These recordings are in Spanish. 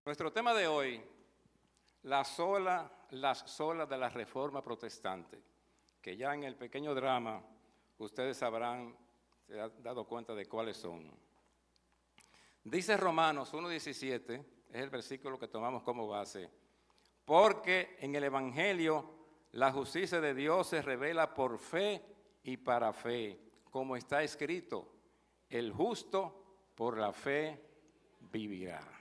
Nuestro tema de hoy, las solas de la Reforma Protestante, que ya en el pequeño drama ustedes se han dado cuenta de cuáles son. Dice Romanos 1:17, es el versículo que tomamos como base, porque en el Evangelio la justicia de Dios se revela por fe y para fe, como está escrito, el justo por la fe vivirá.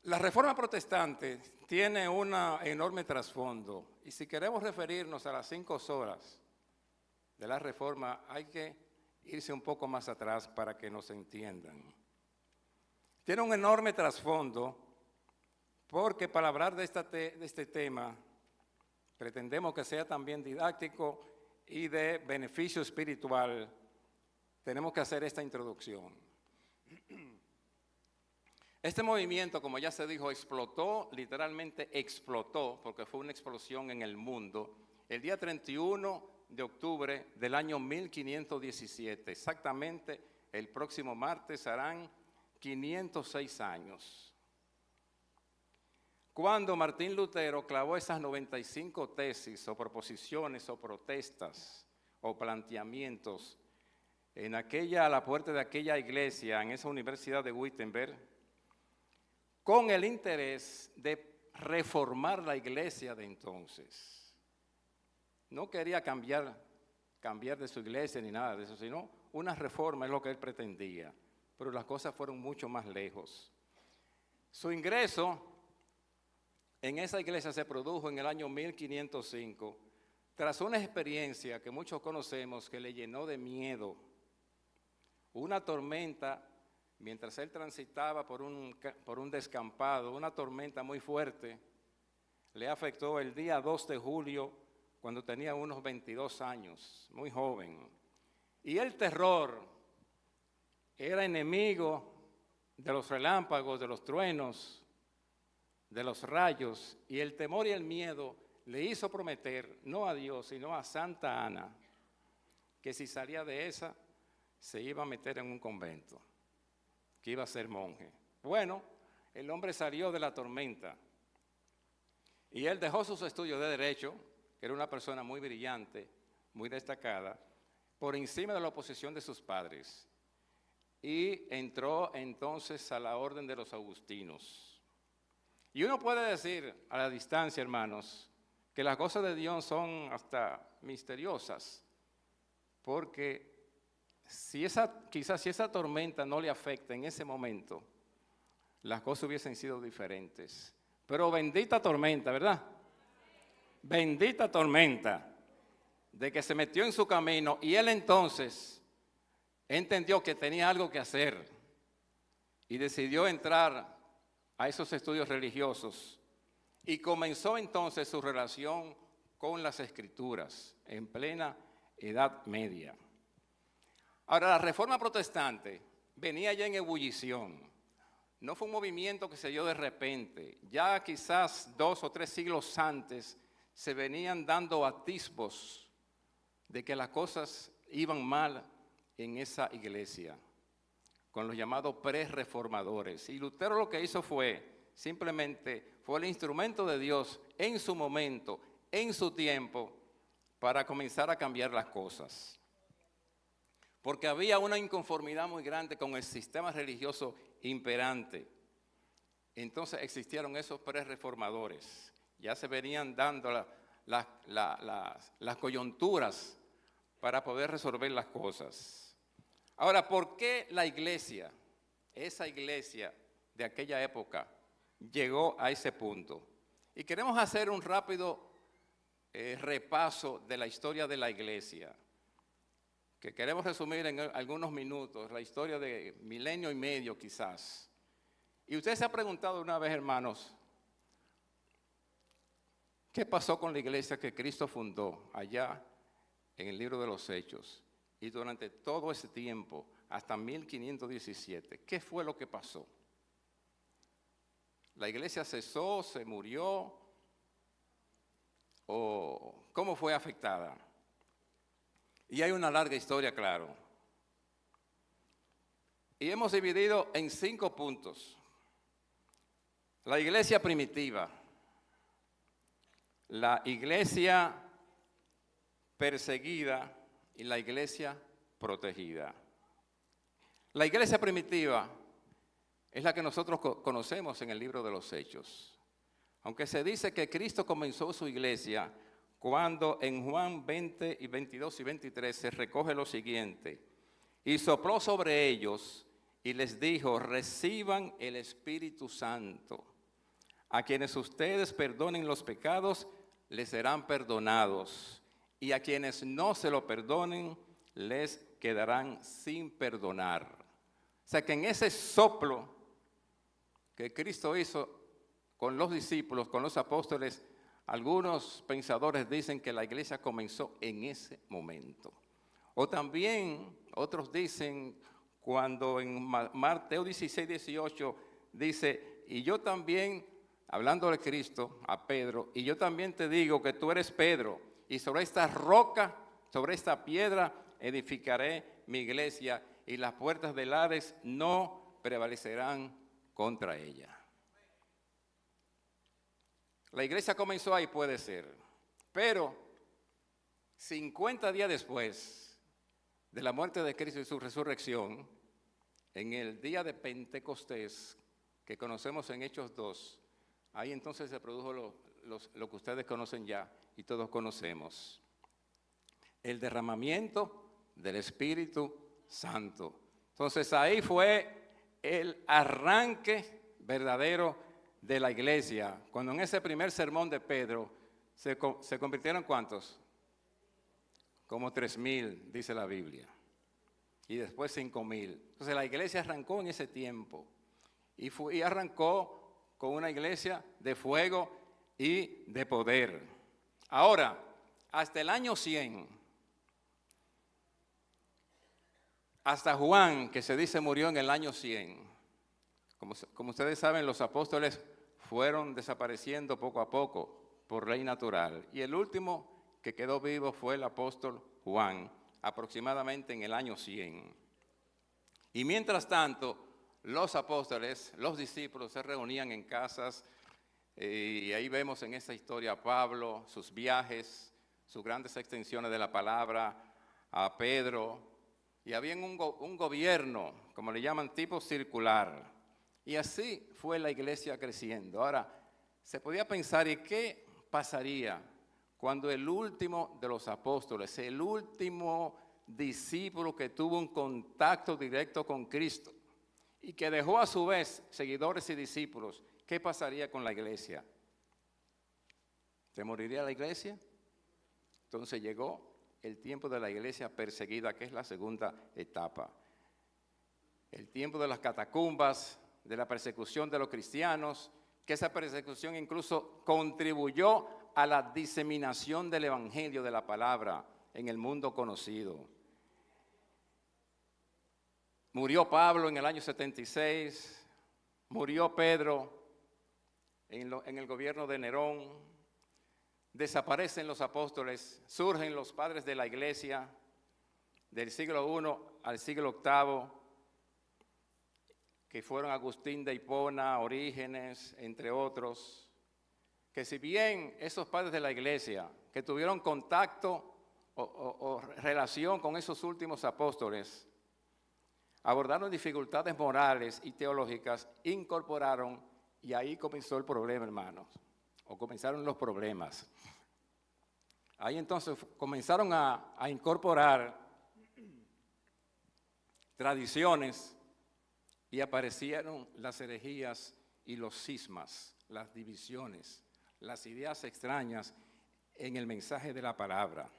La Reforma Protestante tiene un enorme trasfondo y si queremos referirnos a las 5 solas de la Reforma hay que irse un poco más atrás para que nos entiendan. Tiene un enorme trasfondo porque para hablar de este tema pretendemos que sea también didáctico y de beneficio espiritual. Tenemos que hacer esta introducción. Este movimiento, como ya se dijo, explotó, literalmente explotó, porque fue una explosión en el mundo, el día 31 de octubre del año 1517. Exactamente, el próximo martes harán 506 años. Cuando Martín Lutero clavó esas 95 tesis o proposiciones o protestas o planteamientos a la puerta de aquella iglesia, en esa universidad de Wittenberg, con el interés de reformar la iglesia de entonces. No quería cambiar de su iglesia ni nada de eso, sino una reforma es lo que él pretendía, pero las cosas fueron mucho más lejos. Su ingreso en esa iglesia se produjo en el año 1505, tras una experiencia que muchos conocemos que le llenó de miedo. Una tormenta, mientras él transitaba por un descampado, una tormenta muy fuerte, le afectó el día 2 de julio, cuando tenía unos 22 años, muy joven. Y el terror era enemigo de los relámpagos, de los truenos, de los rayos, y el temor y el miedo le hizo prometer, no a Dios, sino a Santa Ana, que si salía de esa, se iba a meter en un convento, que iba a ser monje. Bueno, el hombre salió de la tormenta y él dejó sus estudios de Derecho, que era una persona muy brillante, muy destacada, por encima de la oposición de sus padres, y entró entonces a la orden de los agustinos. Y uno puede decir a la distancia, hermanos, que las cosas de Dios son hasta misteriosas, porque quizás si esa tormenta no le afecta en ese momento, las cosas hubiesen sido diferentes. Pero bendita tormenta, ¿verdad? Bendita tormenta de que se metió en su camino y él entonces entendió que tenía algo que hacer y decidió entrar a esos estudios religiosos y comenzó entonces su relación con las Escrituras en plena Edad Media. Ahora, la Reforma Protestante venía ya en ebullición. No fue un movimiento que se dio de repente. Ya quizás 2 o 3 siglos antes se venían dando atisbos de que las cosas iban mal en esa iglesia, con los llamados pre-reformadores. Y Lutero lo que hizo fue el instrumento de Dios en su momento, en su tiempo, para comenzar a cambiar las cosas. Porque había una inconformidad muy grande con el sistema religioso imperante. Entonces existieron esos pre-reformadores. Ya se venían dando las coyunturas para poder resolver las cosas. Ahora, ¿por qué la iglesia, esa iglesia de aquella época, llegó a ese punto? Y queremos hacer un rápido repaso de la historia de la iglesia, que queremos resumir en algunos minutos, la historia de milenio y medio quizás. Y usted se ha preguntado una vez, hermanos, ¿qué pasó con la iglesia que Cristo fundó allá en el libro de los Hechos? Y durante todo ese tiempo, hasta 1517, ¿qué fue lo que pasó? ¿La iglesia cesó, se murió? ¿O cómo fue afectada? Y hay una larga historia, claro. Y hemos dividido en 5 puntos. La iglesia primitiva, la iglesia perseguida y la iglesia protegida. La iglesia primitiva es la que nosotros conocemos en el libro de los Hechos. Aunque se dice que Cristo comenzó su iglesia cuando en Juan 20 y 22 y 23 se recoge lo siguiente: y sopló sobre ellos y les dijo: reciban el Espíritu Santo. A quienes ustedes perdonen los pecados, les serán perdonados. Y a quienes no se lo perdonen, les quedarán sin perdonar. O sea que en ese soplo que Cristo hizo con los discípulos, con los apóstoles, algunos pensadores dicen que la iglesia comenzó en ese momento. O también otros dicen, cuando en Mateo 16, 18 dice: y yo también, hablando de Cristo a Pedro, y yo también te digo que tú eres Pedro, y sobre esta roca, sobre esta piedra, edificaré mi iglesia, y las puertas del Hades no prevalecerán contra ella. La iglesia comenzó ahí, puede ser, pero 50 días después de la muerte de Cristo y su resurrección, en el día de Pentecostés, que conocemos en Hechos 2, ahí entonces se produjo lo que ustedes conocen ya y todos conocemos: el derramamiento del Espíritu Santo. Entonces ahí fue el arranque verdadero de la iglesia, cuando en ese primer sermón de Pedro se convirtieron ¿cuántos? Como 3,000, dice la Biblia, y después 5,000. Entonces la iglesia arrancó en ese tiempo y arrancó con una iglesia de fuego y de poder. Ahora, hasta el año 100, hasta Juan, que se dice murió en el año 100, como ustedes saben, los apóstoles fueron desapareciendo poco a poco por ley natural. Y el último que quedó vivo fue el apóstol Juan, aproximadamente en el año 100. Y mientras tanto, los apóstoles, los discípulos se reunían en casas, y ahí vemos en esta historia a Pablo, sus viajes, sus grandes extensiones de la palabra, a Pedro, y había un gobierno, como le llaman, tipo circular. Y así fue la iglesia creciendo. Ahora, se podía pensar, ¿y qué pasaría cuando el último de los apóstoles, el último discípulo que tuvo un contacto directo con Cristo y que dejó a su vez seguidores y discípulos, qué pasaría con la iglesia? ¿Se moriría la iglesia? Entonces llegó el tiempo de la iglesia perseguida, que es la segunda etapa. El tiempo de las catacumbas, de la persecución de los cristianos, que esa persecución incluso contribuyó a la diseminación del evangelio de la palabra en el mundo conocido. Murió Pablo en el año 76, murió Pedro en el gobierno de Nerón, desaparecen los apóstoles, surgen los padres de la iglesia del siglo I al siglo VIII, que fueron Agustín de Hipona, Orígenes, entre otros, que si bien esos padres de la iglesia que tuvieron contacto o relación con esos últimos apóstoles, abordaron dificultades morales y teológicas, incorporaron, y ahí comenzó el problema, hermanos, o comenzaron los problemas. Ahí entonces comenzaron a incorporar tradiciones y aparecieron las herejías y los cismas, las divisiones, las ideas extrañas en el mensaje de la palabra.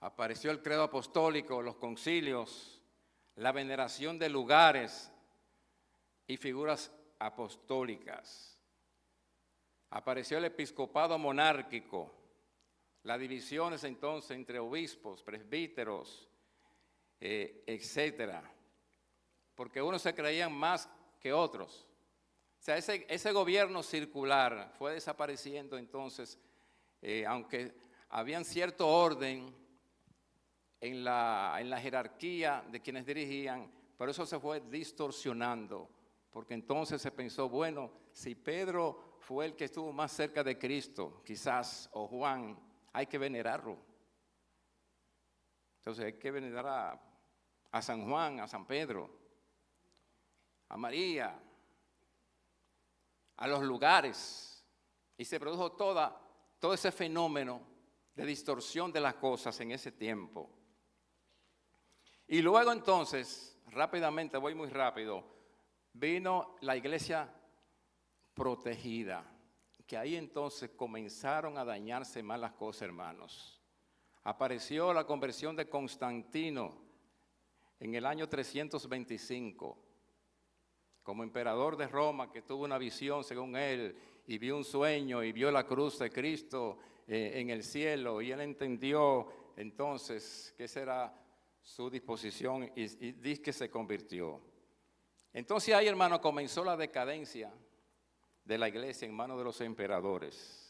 Apareció el credo apostólico, los concilios, la veneración de lugares y figuras apostólicas. Apareció el episcopado monárquico, las divisiones entonces entre obispos, presbíteros, etcétera, porque unos se creían más que otros. O sea, ese gobierno circular fue desapareciendo entonces, aunque habían cierto orden en la jerarquía de quienes dirigían, pero eso se fue distorsionando, porque entonces se pensó, bueno, si Pedro fue el que estuvo más cerca de Cristo, quizás, o Juan, hay que venerarlo. Entonces hay que venerar a San Juan, a San Pedro, a María, a los lugares, y se produjo todo ese fenómeno de distorsión de las cosas en ese tiempo. Y luego entonces, rápidamente, voy muy rápido, vino la iglesia protegida, que ahí entonces comenzaron a dañarse más las cosas, hermanos. Apareció la conversión de Constantino en el año 325, como emperador de Roma, que tuvo una visión según él, y vio un sueño, y vio la cruz de Cristo en el cielo, y él entendió entonces que esa era su disposición, y dice que se convirtió. Entonces ahí, hermano, comenzó la decadencia de la iglesia en manos de los emperadores.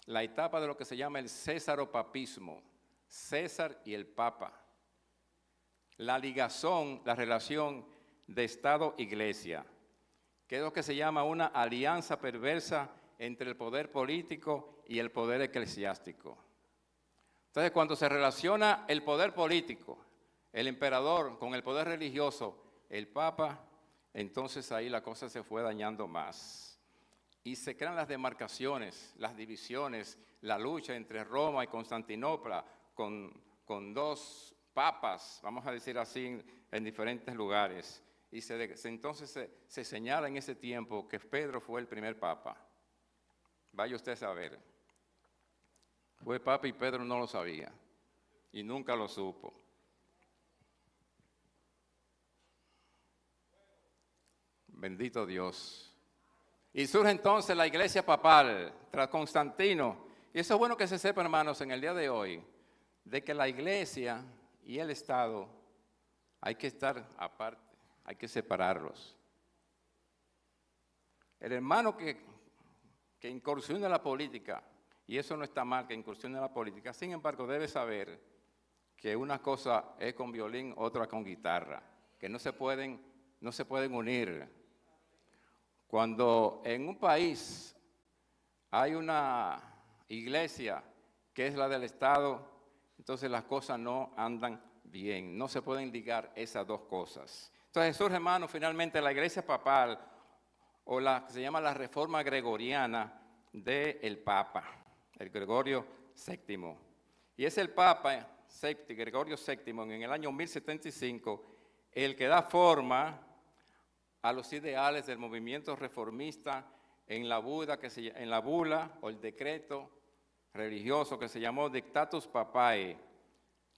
La etapa de lo que se llama el césaropapismo, César y el Papa. La ligazón, la relación de Estado-Iglesia, que es lo que se llama una alianza perversa entre el poder político y el poder eclesiástico. Entonces, cuando se relaciona el poder político, el emperador, con el poder religioso, el Papa, entonces ahí la cosa se fue dañando más. Y se crean las demarcaciones, las divisiones, la lucha entre Roma y Constantinopla, con dos papas, vamos a decir así, en diferentes lugares. Y entonces se señala en ese tiempo que Pedro fue el primer papa. Vaya usted a saber. Fue papa y Pedro no lo sabía. Y nunca lo supo. Bendito Dios. Y surge entonces la iglesia papal tras Constantino. Y eso es bueno que se sepa, hermanos, en el día de hoy, de que la iglesia y el Estado hay que estar aparte, hay que separarlos. El hermano que incursiona en la política, y eso no está mal que incursione en la política, sin embargo debe saber que una cosa es con violín, otra con guitarra, que no se pueden unir. Cuando en un país hay una iglesia que es la del Estado, entonces las cosas no andan bien, no se pueden ligar esas dos cosas. Entonces surge, hermano, finalmente la iglesia papal, o la que se llama la reforma gregoriana del Papa, el Gregorio VII. Y es el Papa Gregorio VII, en el año 1075, el que da forma a los ideales del movimiento reformista en la bula o el decreto religioso que se llamó Dictatus Papae,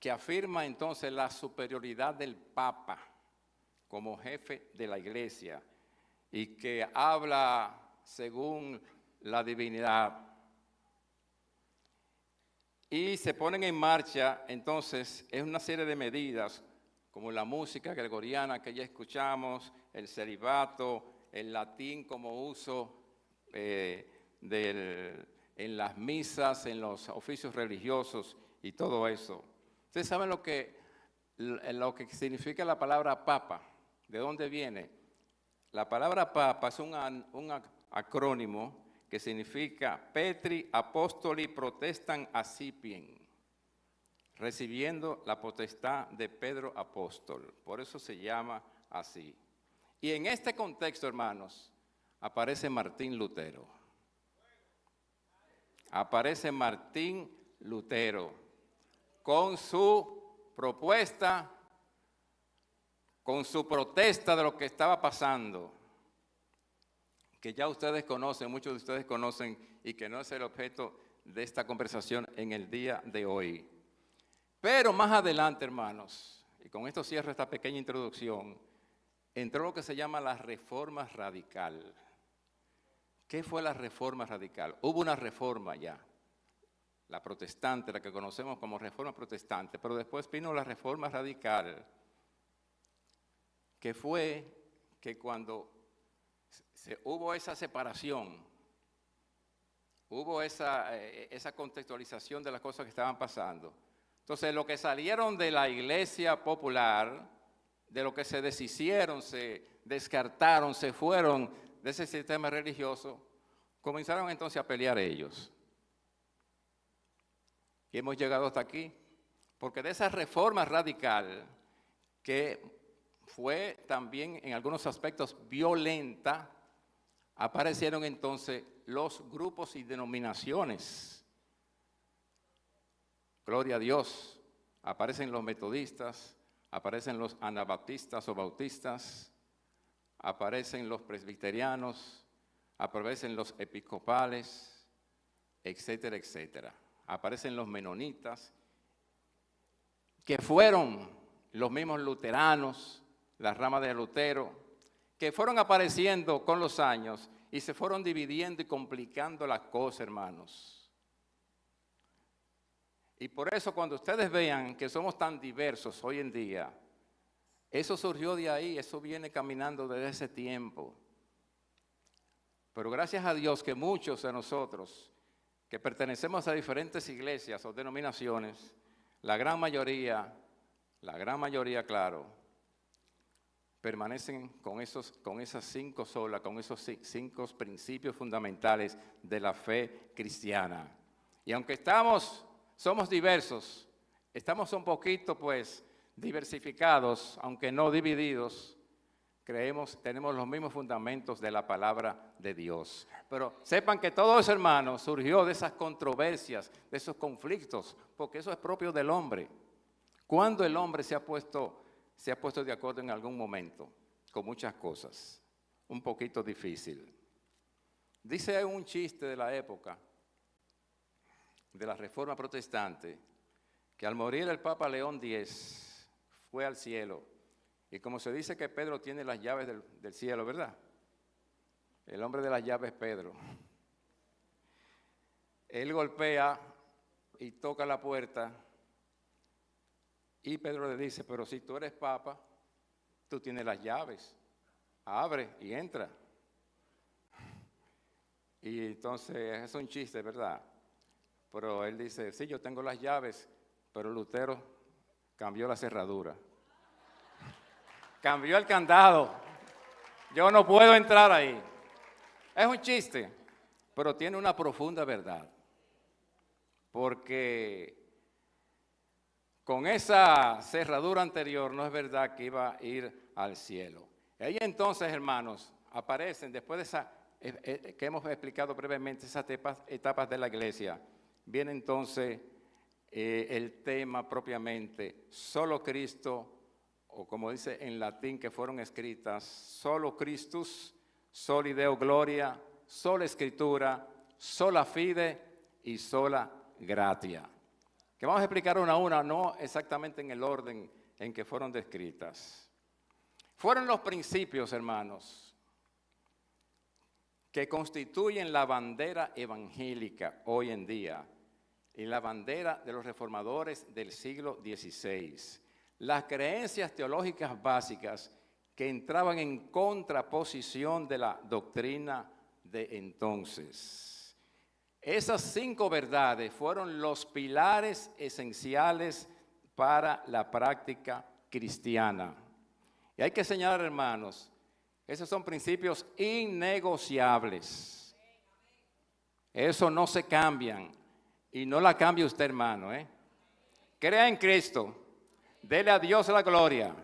que afirma entonces la superioridad del Papa como jefe de la iglesia y que habla según la divinidad. Y se ponen en marcha entonces es una serie de medidas como la música gregoriana que ya escuchamos, el celibato, el latín como uso en las misas, en los oficios religiosos y todo eso. ¿Ustedes saben lo que significa la palabra papa? ¿De dónde viene? La palabra papa es un acrónimo que significa Petri Apostoli Protestan Accipiem, recibiendo la potestad de Pedro Apóstol. Por eso se llama así. Y en este contexto, hermanos, aparece Martín Lutero. Aparece Martín Lutero con su propuesta, con su protesta de lo que estaba pasando, que ya ustedes conocen, muchos de ustedes conocen, y que no es el objeto de esta conversación en el día de hoy. Pero más adelante, hermanos, y con esto cierro esta pequeña introducción, entró lo que se llama la reforma radical. ¿Qué fue la reforma radical? Hubo una reforma ya, la protestante, la que conocemos como reforma protestante, pero después vino la reforma radical, que fue que cuando hubo esa separación, hubo esa contextualización de las cosas que estaban pasando, Entonces, los que salieron de la iglesia popular, de lo que se deshicieron, se descartaron, se fueron de ese sistema religioso, comenzaron entonces a pelear ellos. Y hemos llegado hasta aquí, porque de esa reforma radical, que fue también en algunos aspectos violenta, aparecieron entonces los grupos y denominaciones. Gloria a Dios, aparecen los metodistas, aparecen los anabaptistas o bautistas, aparecen los presbiterianos, aparecen los episcopales, etcétera, etcétera. Aparecen los menonitas, que fueron los mismos luteranos, la rama de Lutero, que fueron apareciendo con los años y se fueron dividiendo y complicando las cosas, hermanos. Y por eso cuando ustedes vean que somos tan diversos hoy en día, eso surgió de ahí, eso viene caminando desde ese tiempo. Pero gracias a Dios que muchos de nosotros que pertenecemos a diferentes iglesias o denominaciones, la gran mayoría, claro, permanecen con esas 5 solas, con esos 5 principios fundamentales de la fe cristiana. Y aunque somos diversos, estamos un poquito pues diversificados, aunque no divididos, tenemos los mismos fundamentos de la palabra de Dios. Pero sepan que todo eso, hermanos, surgió de esas controversias, de esos conflictos, porque eso es propio del hombre. Cuando el hombre se ha puesto de acuerdo en algún momento con muchas cosas, un poquito difícil. Dice un chiste de la época de la Reforma Protestante, que al morir el Papa León X fue al cielo. Y como se dice que Pedro tiene las llaves del cielo, ¿verdad? El hombre de las llaves es Pedro. Él golpea y toca la puerta y Pedro le dice, pero si tú eres papa, tú tienes las llaves, abre y entra. Y entonces es un chiste, ¿verdad? Pero él dice, sí, yo tengo las llaves, pero Lutero cambió la cerradura. Cambió el candado. Yo no puedo entrar ahí. Es un chiste, pero tiene una profunda verdad. Porque con esa cerradura anterior no es verdad que iba a ir al cielo. Y ahí entonces, hermanos, aparecen, después de esa que hemos explicado brevemente, esas etapas de la iglesia, viene entonces el tema propiamente, solo Cristo, o como dice en latín que fueron escritas, solo Christus, soli Deo gloria, sola escritura, sola fide y sola gratia. Que vamos a explicar una a una, no exactamente en el orden en que fueron descritas. Fueron los principios, hermanos, que constituyen la bandera evangélica hoy en día y la bandera de los reformadores del siglo XVI. Las creencias teológicas básicas que entraban en contraposición de la doctrina de entonces. Esas 5 verdades fueron los pilares esenciales para la práctica cristiana. Y hay que señalar, hermanos, esos son principios innegociables. Eso no se cambian. Y no la cambie usted, hermano. Crea en Cristo. Dele a Dios la gloria.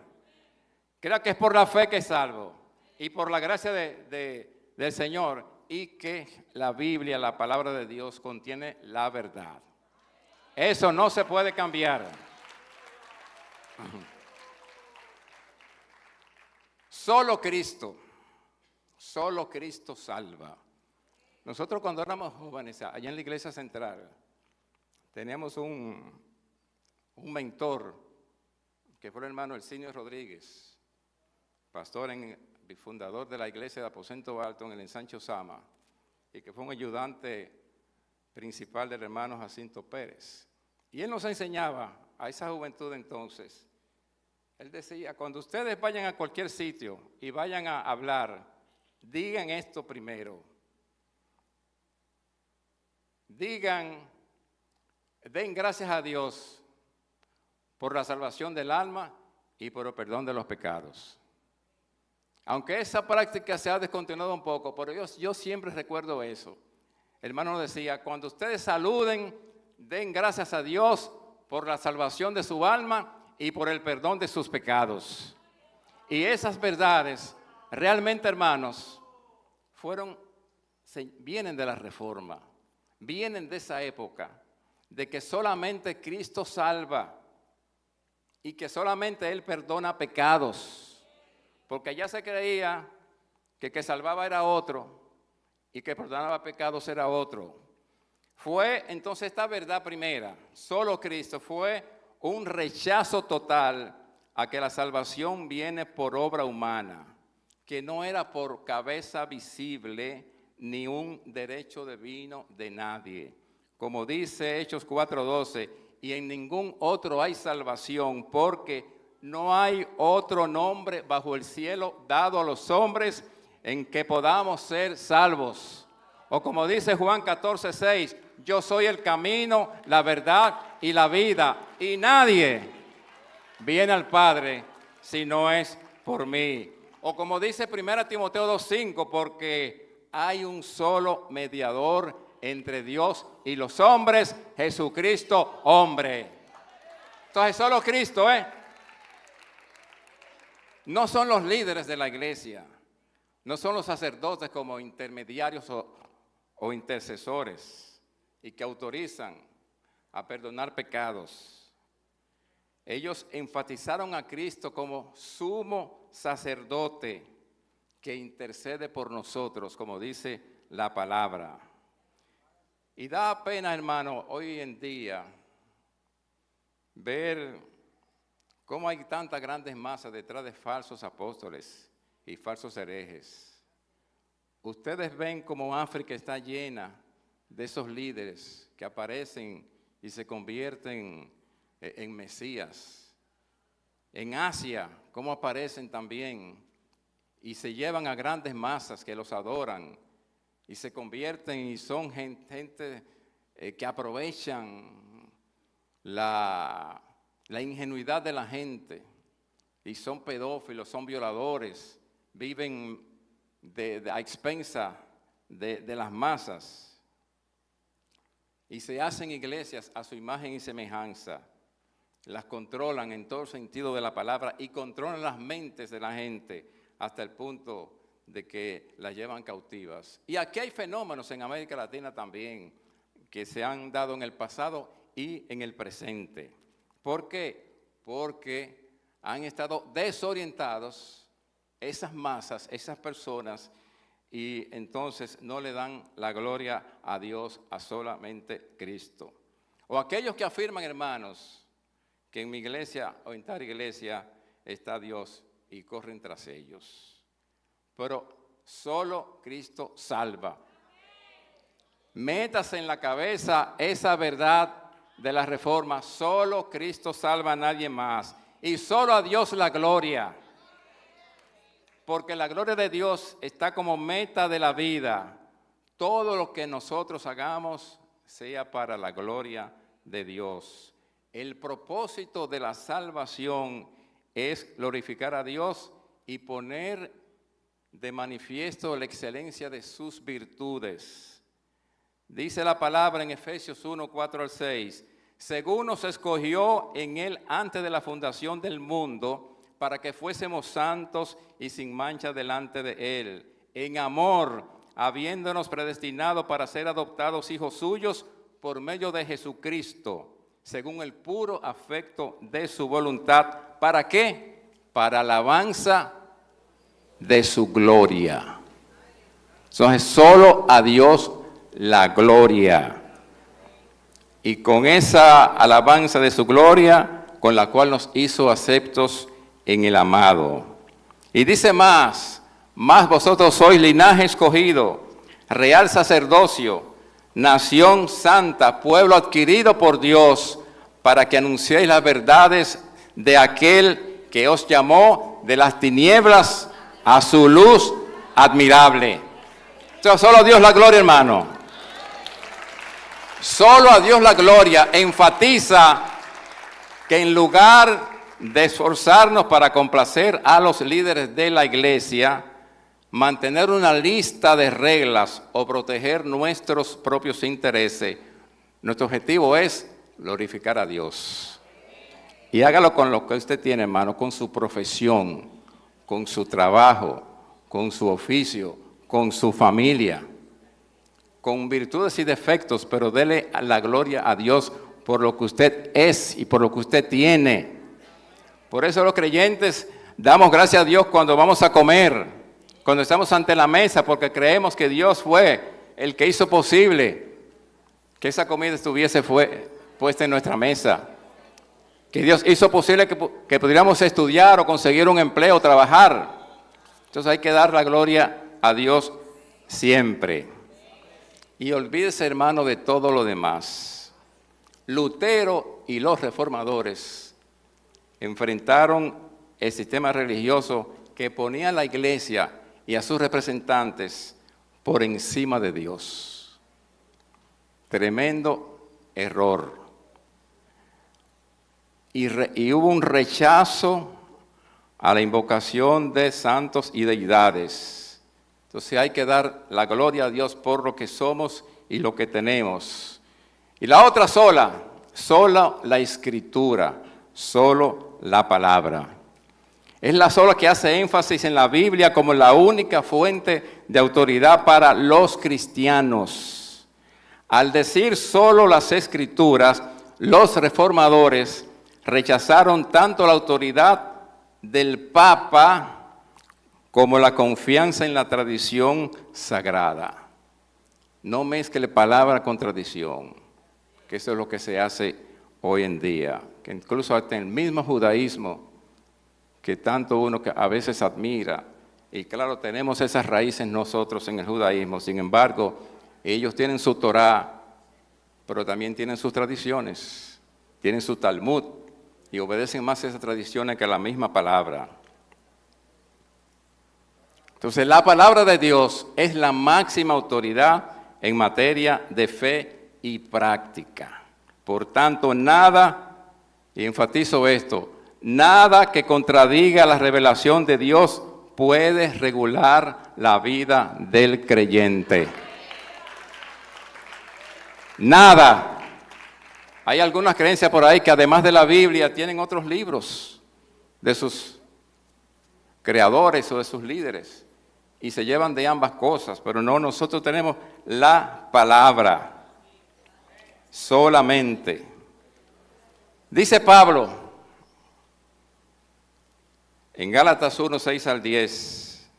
Crea que es por la fe que es salvo. Y por la gracia del Señor. Y que la Biblia, la palabra de Dios, contiene la verdad. Eso no se puede cambiar. Solo Cristo salva. Nosotros cuando éramos jóvenes, allá en la iglesia central, teníamos un mentor, que fue el hermano Elcinio Rodríguez, pastor y fundador de la iglesia de Aposento Alto en el Ensanche Sama, y que fue un ayudante principal del hermano Jacinto Pérez. Y él nos enseñaba a esa juventud entonces. Él decía, cuando ustedes vayan a cualquier sitio y vayan a hablar, digan esto primero. Den gracias a Dios por la salvación del alma y por el perdón de los pecados. Aunque esa práctica se ha descontinuado un poco, pero yo siempre recuerdo eso. El hermano nos decía, cuando ustedes saluden, den gracias a Dios por la salvación de su alma y por el perdón de sus pecados. Y esas verdades, realmente, hermanos, vienen de la Reforma, vienen de esa época, de que solamente Cristo salva y que solamente Él perdona pecados, porque ya se creía que salvaba era otro y que perdonaba pecados era otro. Fue entonces esta verdad primera, solo Cristo, fue un rechazo total a que la salvación viene por obra humana, que no era por cabeza visible ni un derecho divino de nadie. Como dice Hechos 4:12, y en ningún otro hay salvación, porque no hay otro nombre bajo el cielo dado a los hombres en que podamos ser salvos. O como dice Juan 14:6, yo soy el camino, la verdad y la vida, y nadie viene al Padre si no es por mí. O como dice 1 Timoteo 2:5, porque hay un solo mediador entre Dios y los hombres, Jesucristo hombre. Entonces solo Cristo, no son los líderes de la iglesia, no son los sacerdotes como intermediarios o intercesores y que autorizan a perdonar pecados. Ellos enfatizaron a Cristo como sumo sacerdote que intercede por nosotros, como dice la palabra. Y da pena, hermano, hoy en día ver cómo hay tantas grandes masas detrás de falsos apóstoles y falsos herejes. Ustedes ven cómo África está llena de esos líderes que aparecen y se convierten en Mesías. En Asia, cómo aparecen también y se llevan a grandes masas que los adoran y se convierten y son gente que aprovechan la ingenuidad de la gente y son pedófilos, son violadores, viven a expensa de las masas y se hacen iglesias a su imagen y semejanza. Las controlan en todo sentido de la palabra y controlan las mentes de la gente hasta el punto de que las llevan cautivas. Y aquí hay fenómenos en América Latina también que se han dado en el pasado y en el presente. ¿Por qué? Porque han estado desorientados esas masas, esas personas, y entonces no le dan la gloria a Dios, a solamente Cristo. O aquellos que afirman, hermanos, que en mi iglesia o en tal iglesia está Dios y corren tras ellos. Pero solo Cristo salva. Métase en la cabeza esa verdad de la Reforma. Solo Cristo salva, a nadie más. Y solo a Dios la gloria. Porque la gloria de Dios está como meta de la vida. Todo lo que nosotros hagamos sea para la gloria de Dios. El propósito de la salvación es glorificar a Dios y poner de manifiesto la excelencia de sus virtudes. Dice la palabra en Efesios 1:4-6, según nos escogió en Él antes de la fundación del mundo, para que fuésemos santos y sin mancha delante de Él, en amor, habiéndonos predestinado para ser adoptados hijos suyos por medio de Jesucristo, según el puro afecto de su voluntad. ¿Para qué? Para alabanza de su gloria. Entonces, solo a Dios la gloria. Y con esa alabanza de su gloria, con la cual nos hizo aceptos en el amado. Y dice más vosotros sois linaje escogido, real sacerdocio, nación santa, pueblo adquirido por Dios, para que anunciéis las verdades de aquel que os llamó de las tinieblas a su luz admirable. Entonces, solo a Dios la gloria, hermano. Solo a Dios la gloria. Enfatiza que en lugar de esforzarnos para complacer a los líderes de la iglesia, mantener una lista de reglas o proteger nuestros propios intereses, nuestro objetivo es glorificar a Dios. Y hágalo con lo que usted tiene, hermano, con su profesión, con su trabajo, con su oficio, con su familia, con virtudes y defectos, pero dele la gloria a Dios por lo que usted es y por lo que usted tiene. Por eso los creyentes damos gracias a Dios cuando vamos a comer, cuando estamos ante la mesa, porque creemos que Dios fue el que hizo posible que esa comida estuviese puesta en nuestra mesa. Que Dios hizo posible que pudiéramos estudiar o conseguir un empleo, trabajar. Entonces hay que dar la gloria a Dios siempre. Y olvídese, hermano, de todo lo demás. Lutero y los reformadores enfrentaron el sistema religioso que ponía a la iglesia y a sus representantes por encima de Dios. Tremendo error. Y hubo un rechazo a la invocación de santos y deidades. Entonces hay que dar la gloria a Dios por lo que somos y lo que tenemos. Y la otra sola la Escritura, solo la palabra. Es la sola que hace énfasis en la Biblia como la única fuente de autoridad para los cristianos. Al decir solo las Escrituras, los reformadores rechazaron tanto la autoridad del Papa como la confianza en la tradición sagrada. No mezcle palabra con tradición, que eso es lo que se hace hoy en día, que incluso hasta el mismo judaísmo, que tanto uno que a veces admira, y claro, tenemos esas raíces nosotros en el judaísmo, sin embargo, ellos tienen su Torá, pero también tienen sus tradiciones, tienen su Talmud, y obedecen más esas tradiciones que la misma palabra. Entonces, la palabra de Dios es la máxima autoridad en materia de fe y práctica. Por tanto, nada, y enfatizo esto, nada que contradiga la revelación de Dios puede regular la vida del creyente. Nada. Hay algunas creencias por ahí que además de la Biblia tienen otros libros de sus creadores o de sus líderes y se llevan de ambas cosas, pero no, nosotros tenemos la palabra solamente. Dice Pablo en Gálatas 1, 6 al 10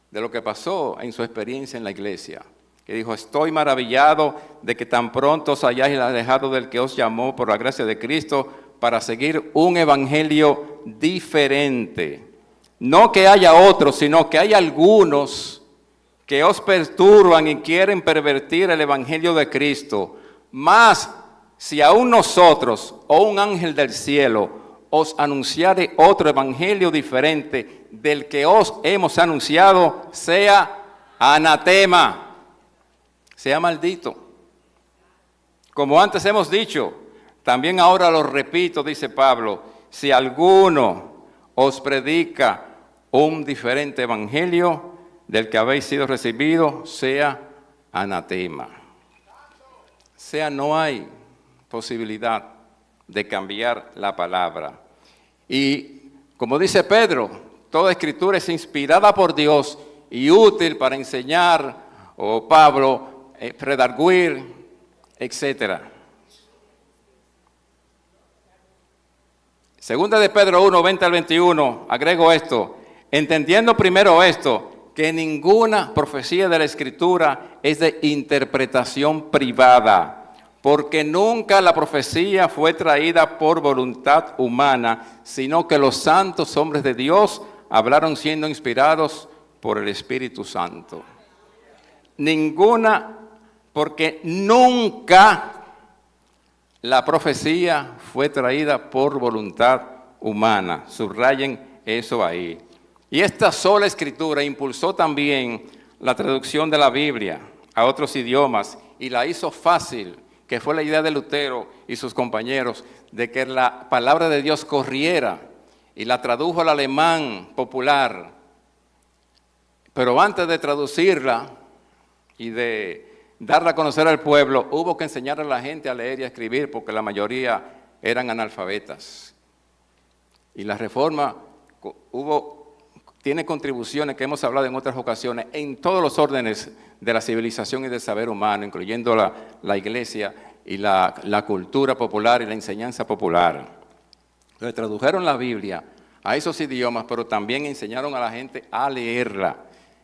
de lo que pasó en su experiencia en la iglesia. Que dijo, estoy maravillado de que tan pronto os hayáis alejado del que os llamó por la gracia de Cristo para seguir un evangelio diferente. No que haya otros, sino que hay algunos que os perturban y quieren pervertir el evangelio de Cristo. Mas, si aún nosotros o un ángel del cielo os anunciare otro evangelio diferente del que os hemos anunciado, sea anatema. Sea maldito. Como antes hemos dicho, también ahora lo repito, dice Pablo, si alguno os predica un diferente evangelio del que habéis sido recibido, sea anatema. O sea, no hay posibilidad de cambiar la palabra. Y como dice Pedro, toda escritura es inspirada por Dios y útil para enseñar, o Pablo, redarguir, etc. Segunda de Pedro 1, 20 al 21, agrego esto, entendiendo primero esto, que ninguna profecía de la Escritura es de interpretación privada, porque nunca la profecía fue traída por voluntad humana, sino que los santos hombres de Dios hablaron siendo inspirados por el Espíritu Santo. Ninguna, porque nunca la profecía fue traída por voluntad humana. Subrayen eso ahí. Y esta sola escritura impulsó también la traducción de la Biblia a otros idiomas y la hizo fácil que fue la idea de Lutero y sus compañeros, de que la palabra de Dios corriera, y la tradujo al alemán popular. Pero antes de traducirla y de darla a conocer al pueblo, hubo que enseñar a la gente a leer y a escribir, porque la mayoría eran analfabetas. Y la Reforma tiene contribuciones que hemos hablado en otras ocasiones en todos los órdenes de la civilización y del saber humano, incluyendo la iglesia y la cultura popular y la enseñanza popular. Entonces tradujeron la Biblia a esos idiomas, pero también enseñaron a la gente a leerla.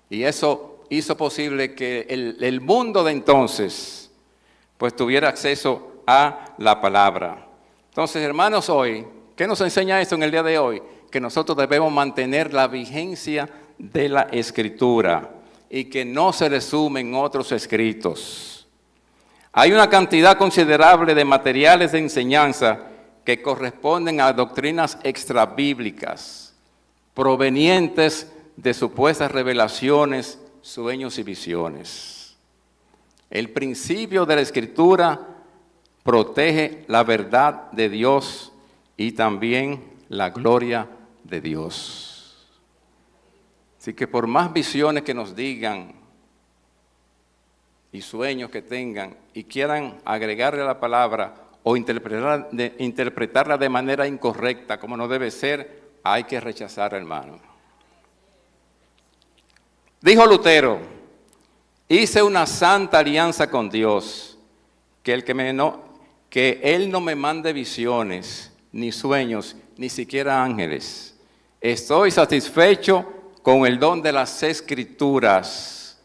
Y eso hizo posible que el mundo de entonces pues tuviera acceso a la palabra. Entonces, hermanos, hoy, ¿qué nos enseña esto en el día de hoy? Que nosotros debemos mantener la vigencia de la Escritura y que no se resume en otros escritos. Hay una cantidad considerable de materiales de enseñanza que corresponden a doctrinas extrabíblicas, provenientes de supuestas revelaciones, sueños y visiones. El principio de la Escritura protege la verdad de Dios y también la gloria de Dios. Así que por más visiones que nos digan y sueños que tengan y quieran agregarle a la palabra o interpretarla de manera incorrecta, como no debe ser, hay que rechazar, hermano. Dijo Lutero: hice una santa alianza con Dios, que Él no me mande visiones, ni sueños, ni siquiera ángeles. Estoy satisfecho con el don de las Escrituras,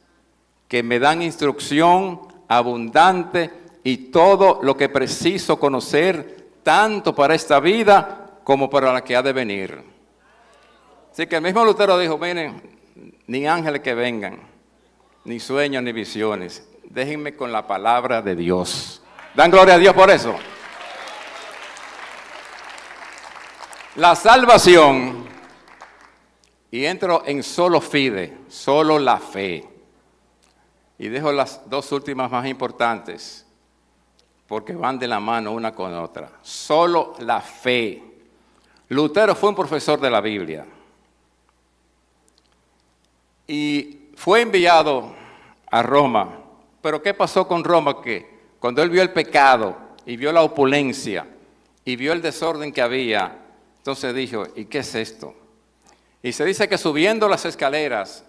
que me dan instrucción abundante y todo lo que preciso conocer, tanto para esta vida como para la que ha de venir. Así que el mismo Lutero dijo: miren, ni ángeles que vengan, ni sueños, ni visiones. Déjenme con la palabra de Dios. ¿Dan gloria a Dios por eso? La salvación, y entro en solo fide, solo la fe. Y dejo las dos últimas más importantes, porque van de la mano una con otra. Solo la fe. Lutero fue un profesor de la Biblia. Y fue enviado a Roma. Pero ¿qué pasó con Roma? Que cuando él vio el pecado y vio la opulencia y vio el desorden que había, entonces dijo: ¿y qué es esto? Y se dice que subiendo las escaleras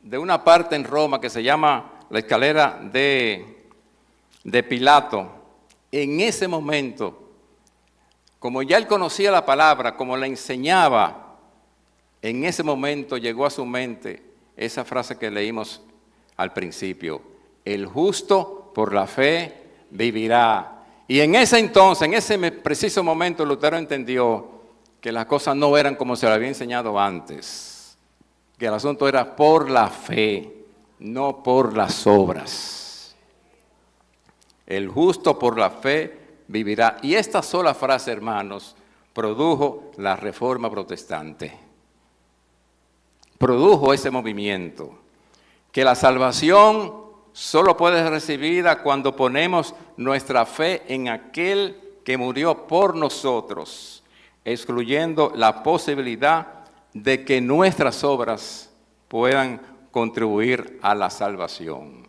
de una parte en Roma que se llama la escalera de Pilato, en ese momento, como ya él conocía la palabra, como la enseñaba, en ese momento llegó a su mente esa frase que leímos al principio: el justo por la fe vivirá. Y en ese entonces, en ese preciso momento, Lutero entendió que las cosas no eran como se le había enseñado antes, que el asunto era por la fe, no por las obras. El justo por la fe vivirá. Y esta sola frase, hermanos, produjo la Reforma Protestante. Produjo ese movimiento, que la salvación solo puede ser recibida cuando ponemos nuestra fe en aquel que murió por nosotros, excluyendo la posibilidad de que nuestras obras puedan contribuir a la salvación.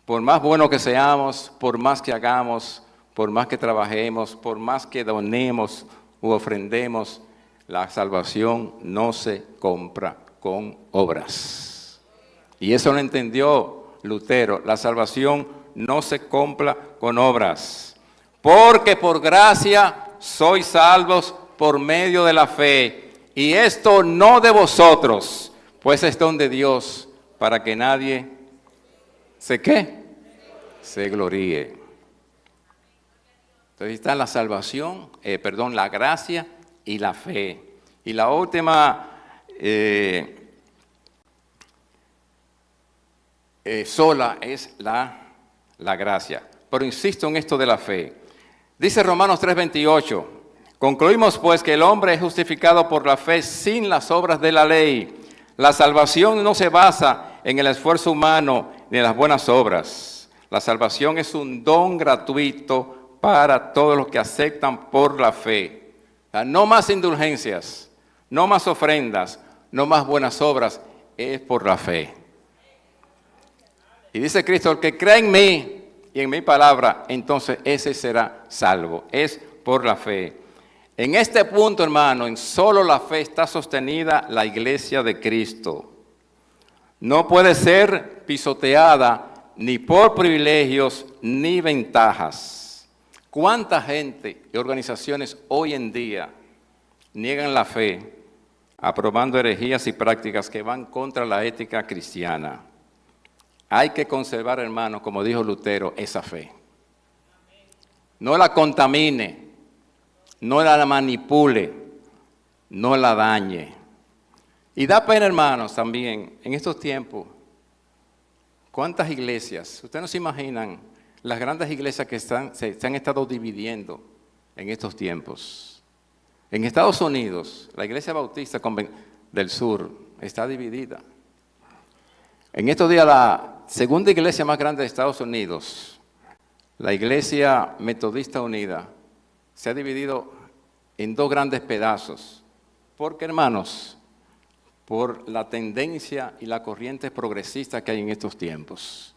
Por más bueno que seamos, por más que hagamos, por más que trabajemos, por más que donemos u ofrendemos, la salvación no se compra con obras. Y eso lo entendió Lutero. La salvación no se compra con obras. Porque por gracia sois salvos por medio de la fe. Y esto no de vosotros, pues es don de Dios, para que nadie se gloríe. Entonces está la salvación, la gracia y la fe. Y la última sola es la gracia. Pero insisto en esto de la fe. Dice Romanos 3:28, concluimos pues que el hombre es justificado por la fe sin las obras de la ley. La salvación no se basa en el esfuerzo humano ni en las buenas obras. La salvación es un don gratuito para todos los que aceptan por la fe. O sea, no más indulgencias, no más ofrendas, no más buenas obras, es por la fe. Y dice Cristo, el que cree en mí y en mi palabra, entonces ese será salvo. Es por la fe. En este punto, hermano, en solo la fe está sostenida la iglesia de Cristo. No puede ser pisoteada ni por privilegios ni ventajas. ¿Cuánta gente y organizaciones hoy en día niegan la fe, aprobando herejías y prácticas que van contra la ética cristiana? Hay que conservar, hermano, como dijo Lutero, esa fe. No la contamine, no la manipule, no la dañe. Y da pena, hermanos, también, en estos tiempos, ¿cuántas iglesias? Ustedes no se imaginan las grandes iglesias que se han estado dividiendo en estos tiempos. En Estados Unidos, la iglesia bautista del sur está dividida. En estos días, la segunda iglesia más grande de Estados Unidos, la Iglesia Metodista Unida, se ha dividido en dos grandes pedazos. ¿Por qué, hermanos? Por la tendencia y la corriente progresista que hay en estos tiempos.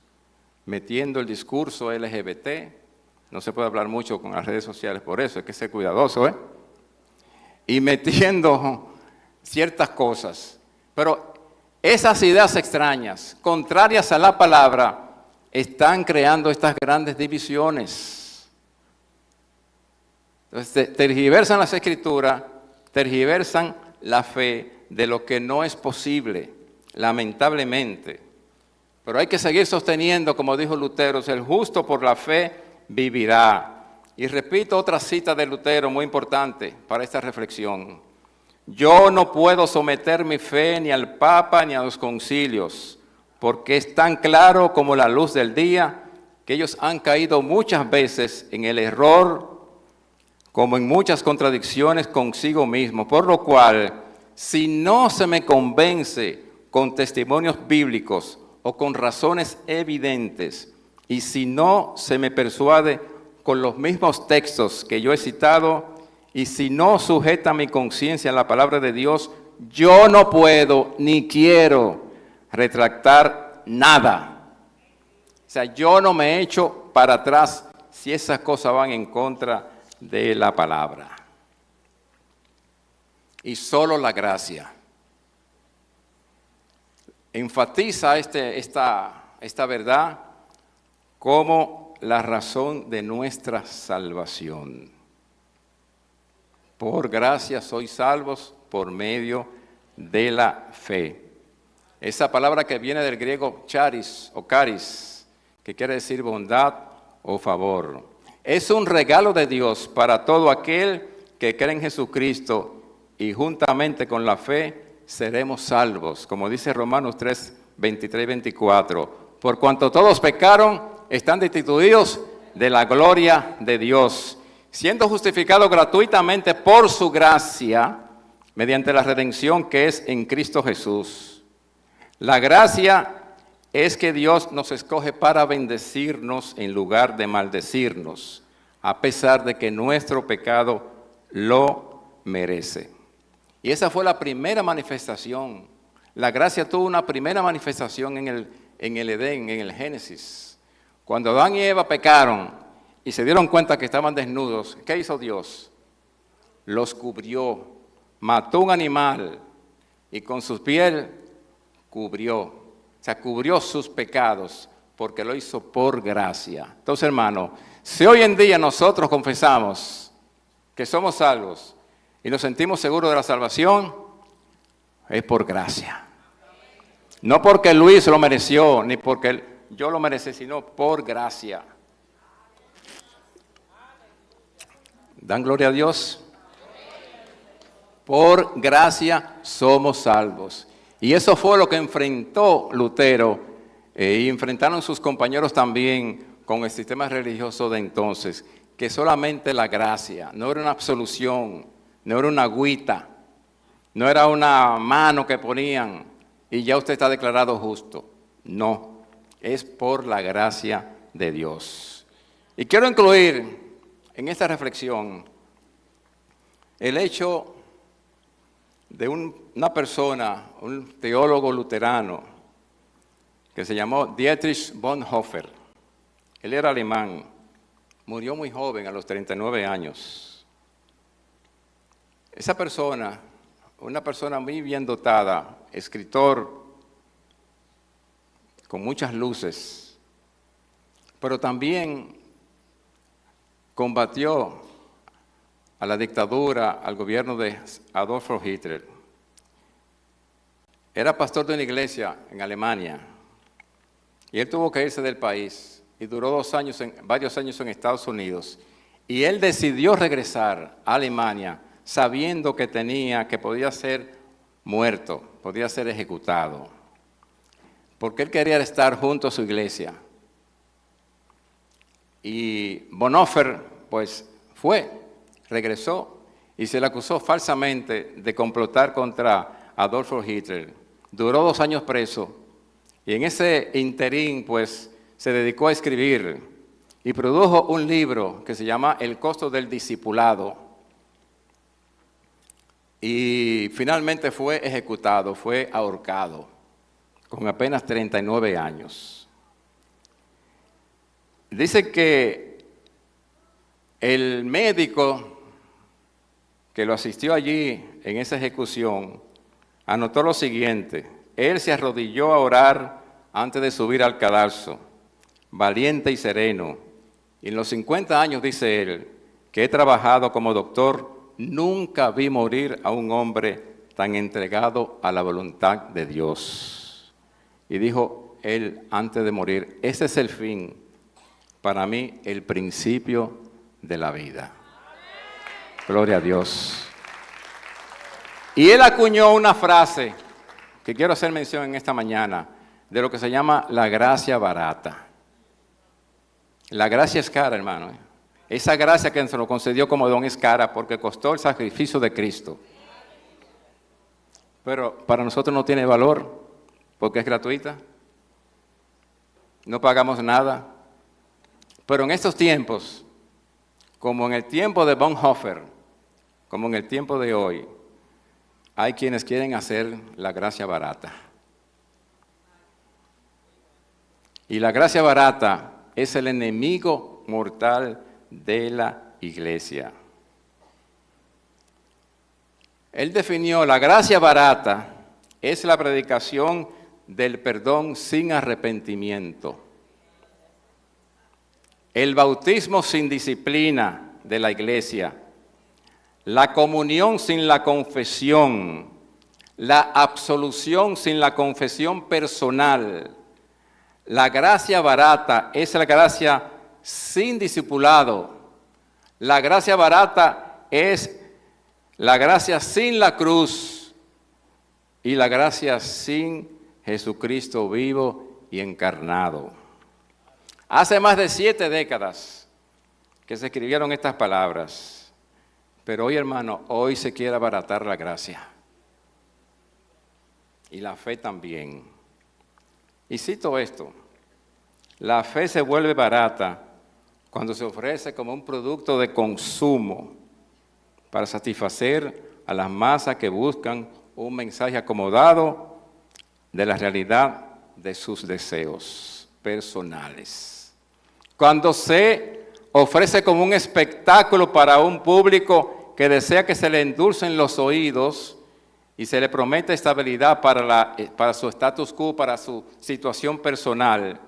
Metiendo el discurso LGBT, no se puede hablar mucho con las redes sociales por eso, hay que ser cuidadoso, y metiendo ciertas cosas. Pero esas ideas extrañas, contrarias a la palabra, están creando estas grandes divisiones. Entonces, tergiversan las escrituras, tergiversan la fe de lo que no es posible, lamentablemente. Pero hay que seguir sosteniendo, como dijo Lutero, el justo por la fe vivirá. Y repito otra cita de Lutero muy importante para esta reflexión. Yo no puedo someter mi fe ni al Papa ni a los concilios, porque es tan claro como la luz del día que ellos han caído muchas veces en el error, como en muchas contradicciones consigo mismo, por lo cual, si no se me convence con testimonios bíblicos o con razones evidentes, y si no se me persuade con los mismos textos que yo he citado, y si no sujeta mi conciencia a la palabra de Dios, yo no puedo ni quiero retractar nada. O sea, yo no me echo para atrás si esas cosas van en contra de la palabra. Y solo la gracia enfatiza esta verdad como la razón de nuestra salvación. Por gracia sois salvos por medio de la fe. Esa palabra que viene del griego charis o caris, que quiere decir bondad o favor. Es un regalo de Dios para todo aquel que cree en Jesucristo y juntamente con la fe seremos salvos. Como dice Romanos 3, 23 y 24. Por cuanto todos pecaron, están destituidos de la gloria de Dios, siendo justificados gratuitamente por su gracia, mediante la redención que es en Cristo Jesús. La gracia es que Dios nos escoge para bendecirnos en lugar de maldecirnos, a pesar de que nuestro pecado lo merece. Y esa fue la primera manifestación. La gracia tuvo una primera manifestación en el Edén, en el Génesis. Cuando Adán y Eva pecaron y se dieron cuenta que estaban desnudos, ¿qué hizo Dios? Los cubrió, mató un animal y con su piel cubrió. O sea, cubrió sus pecados porque lo hizo por gracia. Entonces, hermano, si hoy en día nosotros confesamos que somos salvos y nos sentimos seguros de la salvación, es por gracia. No porque Luis lo mereció, ni porque yo lo merecí, sino por gracia. ¿Dan gloria a Dios? Por gracia somos salvos. Y eso fue lo que enfrentó Lutero y enfrentaron sus compañeros también con el sistema religioso de entonces, que solamente la gracia, no era una absolución, no era una agüita, no era una mano que ponían y ya usted está declarado justo. No, es por la gracia de Dios. Y quiero incluir en esta reflexión el hecho de una persona, un teólogo luterano, que se llamó Dietrich Bonhoeffer. Él era alemán, murió muy joven, a los 39 años. Esa persona, una persona muy bien dotada, escritor con muchas luces, pero también combatió a la dictadura, al gobierno de Adolfo Hitler. Era pastor de una iglesia en Alemania y él tuvo que irse del país y duró varios años en Estados Unidos. Y él decidió regresar a Alemania sabiendo que podía ser muerto, podía ser ejecutado, porque él quería estar junto a su iglesia. Y Bonhoeffer, pues, regresó y se le acusó falsamente de complotar contra Adolfo Hitler. Duró 2 años preso y en ese interín, pues, se dedicó a escribir y produjo un libro que se llama El costo del discipulado. Y finalmente fue ejecutado, fue ahorcado, con apenas 39 años. Dice que el médico que lo asistió allí en esa ejecución anotó lo siguiente: él se arrodilló a orar antes de subir al cadalso, valiente y sereno. Y en los 50 años, dice él, que he trabajado como doctor, nunca vi morir a un hombre tan entregado a la voluntad de Dios. Y dijo él antes de morir: ese es el fin, para mí el principio de la vida. Gloria a Dios. Y él acuñó una frase que quiero hacer mención en esta mañana, de lo que se llama la gracia barata. La gracia es cara, hermano. Esa gracia que se nos concedió como don es cara porque costó el sacrificio de Cristo. Pero para nosotros no tiene valor porque es gratuita. No pagamos nada. Pero en estos tiempos, como en el tiempo de Bonhoeffer, como en el tiempo de hoy, hay quienes quieren hacer la gracia barata. Y la gracia barata es el enemigo mortal de la iglesia. Él definió la gracia barata es la predicación del perdón sin arrepentimiento, el bautismo sin disciplina de la iglesia, la comunión sin la confesión, la absolución sin la confesión personal. La gracia barata es la gracia sin discipulado. La gracia barata es la gracia sin la cruz y la gracia sin Jesucristo vivo y encarnado. Hace más de 7 décadas que se escribieron estas palabras. Pero hoy, hermano, hoy se quiere abaratar la gracia. Y la fe también. Y cito esto: la fe se vuelve barata cuando se ofrece como un producto de consumo para satisfacer a las masas que buscan un mensaje acomodado de la realidad de sus deseos personales. Cuando se ofrece como un espectáculo para un público que desea que se le endulcen los oídos y se le promete estabilidad para su status quo, para su situación personal.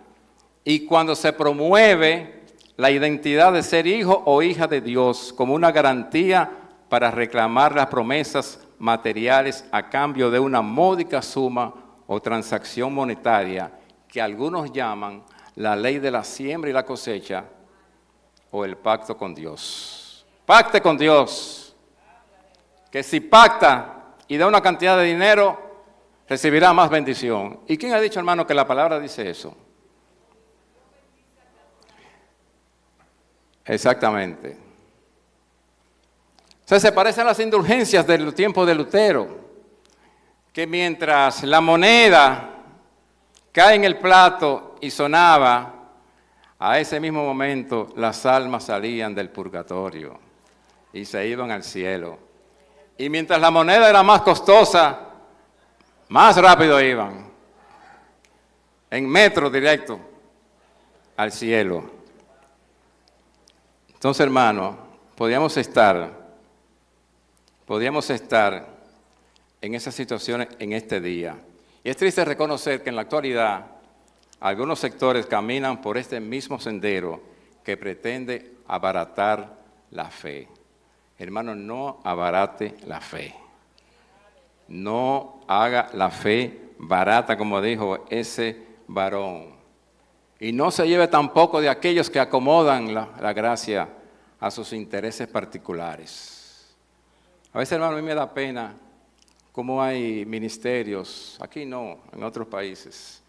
Y cuando se promueve la identidad de ser hijo o hija de Dios como una garantía para reclamar las promesas materiales a cambio de una módica suma o transacción monetaria que algunos llaman la ley de la siembra y la cosecha o el pacto con Dios. Pacte con Dios, que si pacta y da una cantidad de dinero, recibirá más bendición. ¿Y quién ha dicho, hermano, que la palabra dice eso? Exactamente. O sea, se parecen a las indulgencias del tiempo de Lutero, que mientras la moneda cae en el plato y sonaba, a ese mismo momento las almas salían del purgatorio y se iban al cielo. Y mientras la moneda era más costosa, más rápido iban, en metro directo, al cielo. Entonces, hermano, podíamos estar en esas situaciones en este día. Y es triste reconocer que en la actualidad algunos sectores caminan por este mismo sendero que pretende abaratar la fe. Hermano, no abarate la fe. No haga la fe barata, como dijo ese varón. Y no se lleve tampoco de aquellos que acomodan la gracia a sus intereses particulares. A veces, hermano, a mí me da pena cómo hay ministerios, aquí no, en otros países,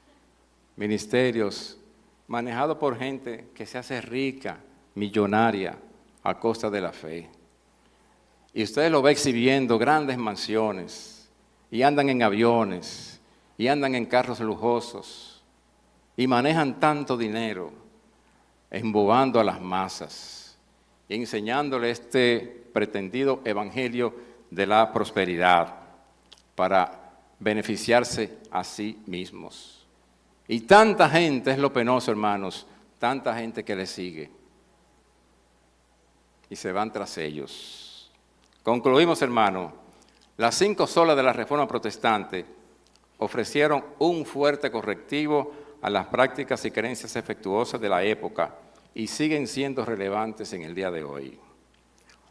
ministerios manejados por gente que se hace rica, millonaria, a costa de la fe. Y usted lo ve exhibiendo grandes mansiones, y andan en aviones, y andan en carros lujosos, y manejan tanto dinero, embobando a las masas, y enseñándole este pretendido evangelio de la prosperidad, para beneficiarse a sí mismos. Y tanta gente, es lo penoso, hermanos, tanta gente que le sigue. Y se van tras ellos. Concluimos, hermano, las 5 solas de la Reforma Protestante ofrecieron un fuerte correctivo a las prácticas y creencias efectuosas de la época y siguen siendo relevantes en el día de hoy.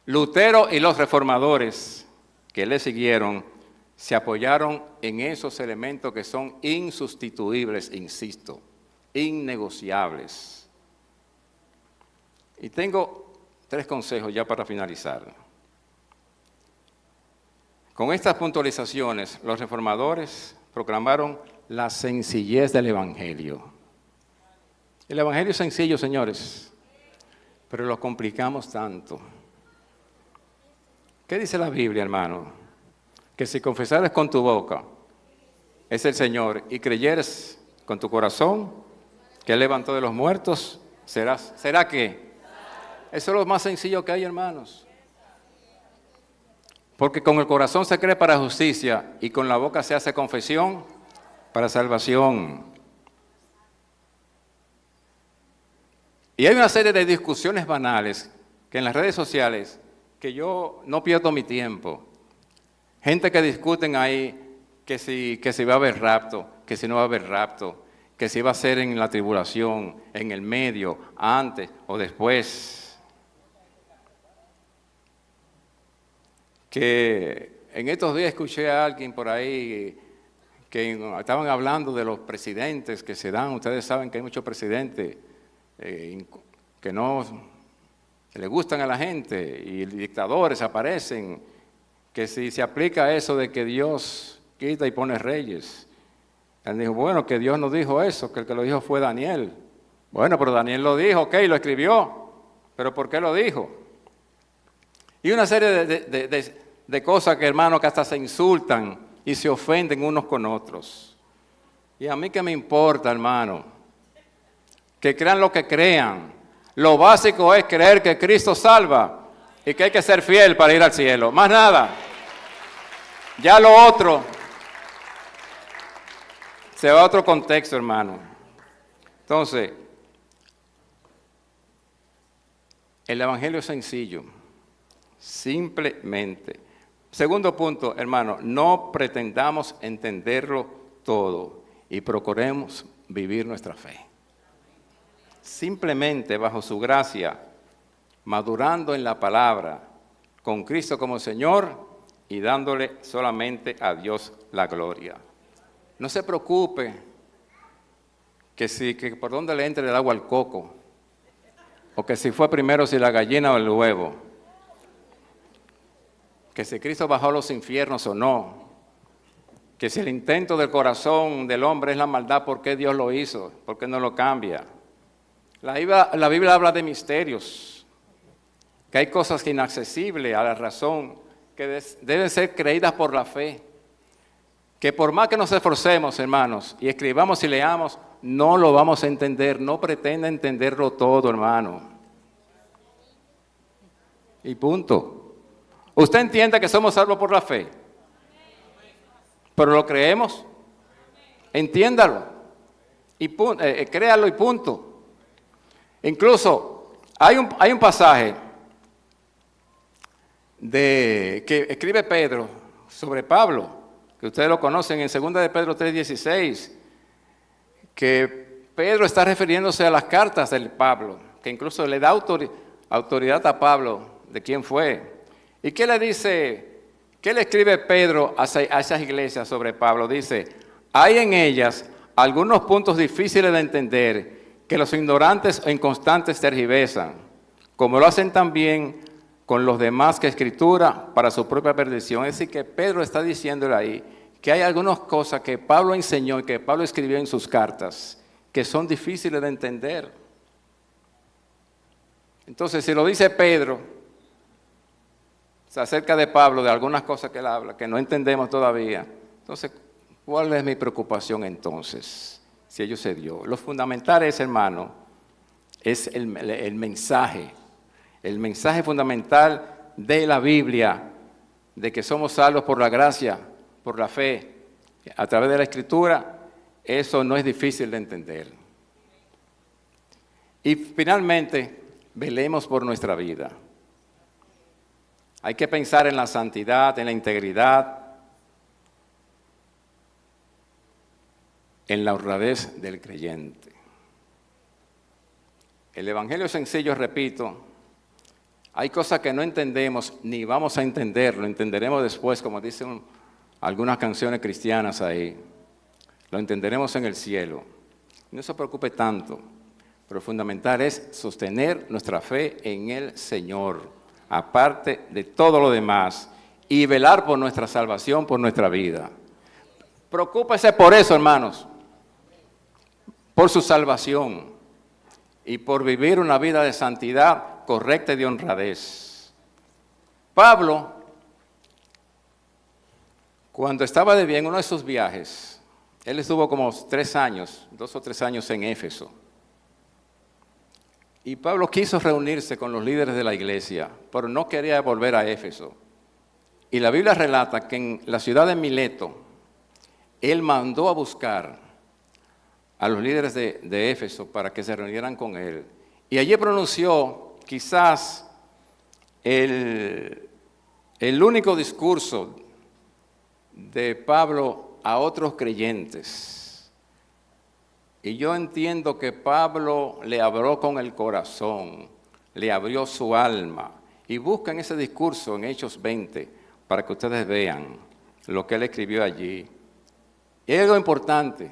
Lutero y los reformadores que le siguieron se apoyaron en esos elementos que son insustituibles, insisto, innegociables. Y tengo 3 consejos ya para finalizar. Con estas puntualizaciones, los reformadores proclamaron la sencillez del Evangelio. El Evangelio es sencillo, señores, pero lo complicamos tanto. ¿Qué dice la Biblia, hermano? Que si confesares con tu boca, es el Señor, y creyeres con tu corazón que Él levantó de los muertos, ¿será qué? Eso es lo más sencillo que hay, hermanos. Porque con el corazón se cree para justicia y con la boca se hace confesión para salvación. Y hay una serie de discusiones banales que en las redes sociales, que yo no pierdo mi tiempo. Gente que discuten ahí que si va a haber rapto, que si no va a haber rapto, que si va a ser en la tribulación, en el medio, antes o después. Que en estos días escuché a alguien por ahí que estaban hablando de los presidentes que se dan. Ustedes saben que hay muchos presidentes que no le gustan a la gente y dictadores aparecen. Que si se aplica eso de que Dios quita y pone reyes. Él dijo, bueno, que Dios no dijo eso, que el que lo dijo fue Daniel. Bueno, pero Daniel lo dijo, ok, lo escribió, pero ¿por qué lo dijo? Y una serie de cosas que, hermanos, que hasta se insultan y se ofenden unos con otros. Y a mí qué me importa, hermano, que crean lo que crean. Lo básico es creer que Cristo salva. Y que hay que ser fiel para ir al cielo. Más nada. Ya lo otro se va a otro contexto, hermano. Entonces, el Evangelio es sencillo. Simplemente. Segundo punto, hermano, no pretendamos entenderlo todo y procuremos vivir nuestra fe. Simplemente bajo su gracia, madurando en la palabra, con Cristo como Señor y dándole solamente a Dios la gloria. No se preocupe que por dónde le entre el agua al coco, o que si fue primero si la gallina o el huevo, que si Cristo bajó a los infiernos o no, que si el intento del corazón del hombre es la maldad, ¿por qué Dios lo hizo? ¿Por qué no lo cambia? La Biblia habla de misterios, que hay cosas inaccesibles a la razón, que deben ser creídas por la fe, que por más que nos esforcemos, hermanos, y escribamos y leamos, no lo vamos a entender. No pretenda entenderlo todo, hermano. Y punto. ¿Usted entiende que somos salvos por la fe? ¿Pero lo creemos? Entiéndalo. Y créalo y punto. Incluso hay un pasaje que escribe Pedro sobre Pablo, que ustedes lo conocen en 2 de Pedro 3:16, que Pedro está refiriéndose a las cartas del Pablo, que incluso le da autoridad a Pablo de quién fue. ¿Y qué le dice? ¿Qué le escribe Pedro a esas iglesias sobre Pablo? Dice, hay en ellas algunos puntos difíciles de entender que los ignorantes e inconstantes tergiversan, como lo hacen también con los demás que escritura para su propia perdición. Es decir, que Pedro está diciéndole ahí que hay algunas cosas que Pablo enseñó y que Pablo escribió en sus cartas que son difíciles de entender. Entonces, si lo dice Pedro acerca de Pablo, de algunas cosas que él habla, que no entendemos todavía, entonces, ¿cuál es mi preocupación entonces? Si ello se dio. Lo fundamental es, hermano, es el mensaje. El mensaje fundamental de la Biblia, de que somos salvos por la gracia, por la fe, a través de la Escritura, eso no es difícil de entender. Y finalmente, velemos por nuestra vida. Hay que pensar en la santidad, en la integridad, en la honradez del creyente. El Evangelio es sencillo, repito. Hay cosas que no entendemos ni vamos a entender, lo entenderemos después, como dicen algunas canciones cristianas ahí. Lo entenderemos en el cielo. No se preocupe tanto, pero lo fundamental es sostener nuestra fe en el Señor, aparte de todo lo demás, y velar por nuestra salvación, por nuestra vida. Preocúpese por eso, hermanos, por su salvación y por vivir una vida de santidad correcta y de honradez. Pablo, cuando estaba de bien en uno de sus viajes, él estuvo como 2 o 3 años en Éfeso. Y Pablo quiso reunirse con los líderes de la iglesia, pero no quería volver a Éfeso. Y la Biblia relata que en la ciudad de Mileto, él mandó a buscar a los líderes de Éfeso para que se reunieran con él. Y allí pronunció quizás el único discurso de Pablo a otros creyentes. Y yo entiendo que Pablo le habló con el corazón, le abrió su alma. Y buscan ese discurso en Hechos 20 para que ustedes vean lo que él escribió allí. Y hay algo importante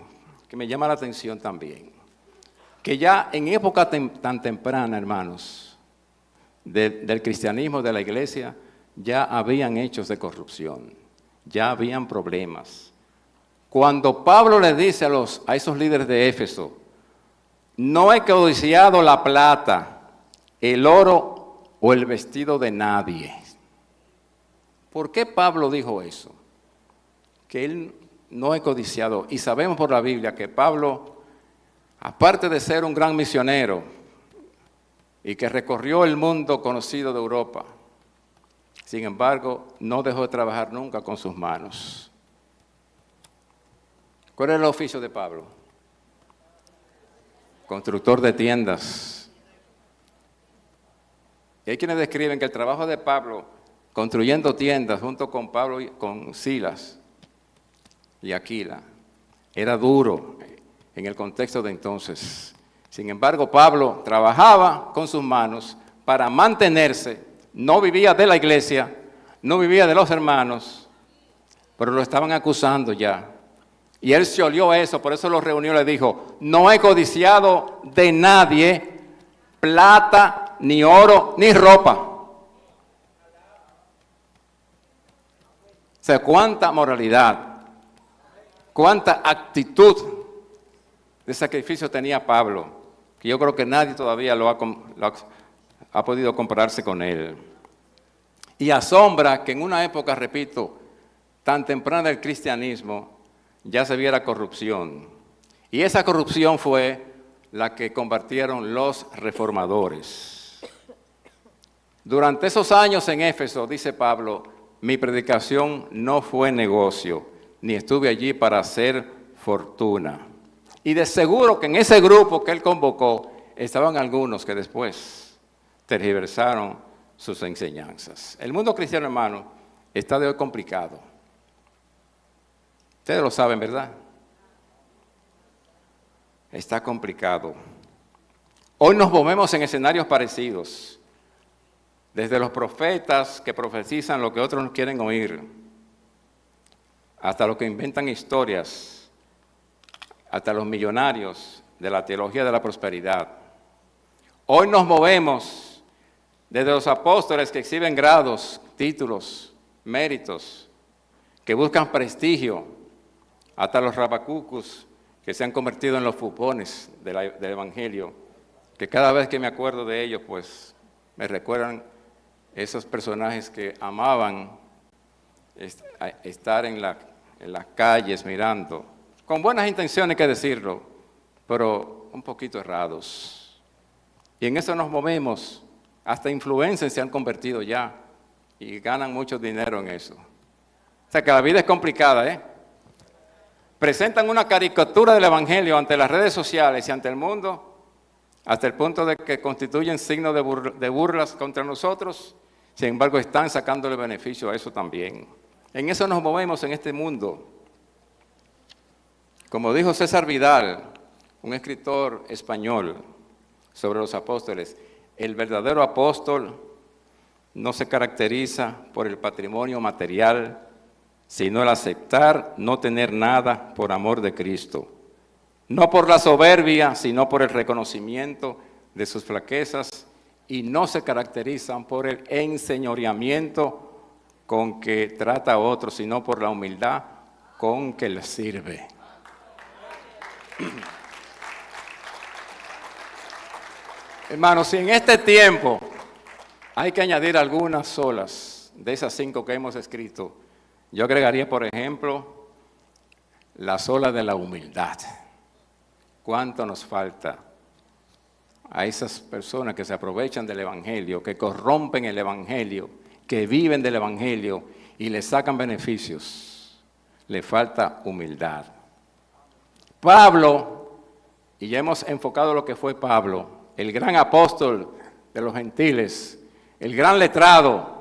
que me llama la atención también, que ya en época tan temprana, hermanos, del cristianismo, de la iglesia, ya habían hechos de corrupción, ya habían problemas. Cuando Pablo le dice a esos líderes de Éfeso, no he codiciado la plata, el oro o el vestido de nadie. ¿Por qué Pablo dijo eso? Que él no he codiciado. Y sabemos por la Biblia que Pablo, aparte de ser un gran misionero y que recorrió el mundo conocido de Europa, sin embargo, no dejó de trabajar nunca con sus manos. ¿Cuál era el oficio de Pablo? Constructor de tiendas. Y hay quienes describen que el trabajo de Pablo, construyendo tiendas junto con Pablo y con Silas y Aquila, era duro en el contexto de entonces. Sin embargo, Pablo trabajaba con sus manos para mantenerse, no vivía de la iglesia, no vivía de los hermanos, pero lo estaban acusando ya. Y él se olió eso, por eso lo reunió y le dijo, no he codiciado de nadie plata, ni oro, ni ropa. O sea, cuánta moralidad, cuánta actitud de sacrificio tenía Pablo, que yo creo que nadie todavía ha podido compararse con él. Y asombra que en una época, repito, tan temprana del cristianismo, ya se viera corrupción. Y esa corrupción fue la que combatieron los reformadores. Durante esos años en Éfeso, dice Pablo, mi predicación no fue negocio, ni estuve allí para hacer fortuna. Y de seguro que en ese grupo que él convocó estaban algunos que después tergiversaron sus enseñanzas. El mundo cristiano, hermano, está de hoy complicado. Ustedes lo saben, ¿verdad? Está complicado. Hoy nos movemos en escenarios parecidos, desde los profetas que profetizan lo que otros no quieren oír, hasta los que inventan historias, hasta los millonarios de la teología de la prosperidad. Hoy nos movemos desde los apóstoles que exhiben grados, títulos, méritos, que buscan prestigio, hasta los rabacucus que se han convertido en los fupones del Evangelio, que cada vez que me acuerdo de ellos, pues me recuerdan esos personajes que amaban estar en las calles mirando, con buenas intenciones, hay que decirlo, pero un poquito errados. Y en eso nos movemos, hasta influencers se han convertido ya y ganan mucho dinero en eso. O sea que la vida es complicada, ¿eh? Presentan una caricatura del Evangelio ante las redes sociales y ante el mundo, hasta el punto de que constituyen signos de burlas contra nosotros, sin embargo están sacándole beneficio a eso también. En eso nos movemos en este mundo. Como dijo César Vidal, un escritor español sobre los apóstoles, el verdadero apóstol no se caracteriza por el patrimonio material, sino el aceptar no tener nada por amor de Cristo. No por la soberbia, sino por el reconocimiento de sus flaquezas, y no se caracterizan por el enseñoreamiento con que trata a otros, sino por la humildad con que les sirve. Hermanos, si en este tiempo hay que añadir algunas solas de esas 5 que hemos escrito, yo agregaría, por ejemplo, la sola de la humildad. ¿Cuánto nos falta a esas personas que se aprovechan del Evangelio, que corrompen el Evangelio, que viven del Evangelio y le sacan beneficios? Le falta humildad. Pablo, y ya hemos enfocado lo que fue Pablo, el gran apóstol de los gentiles, el gran letrado,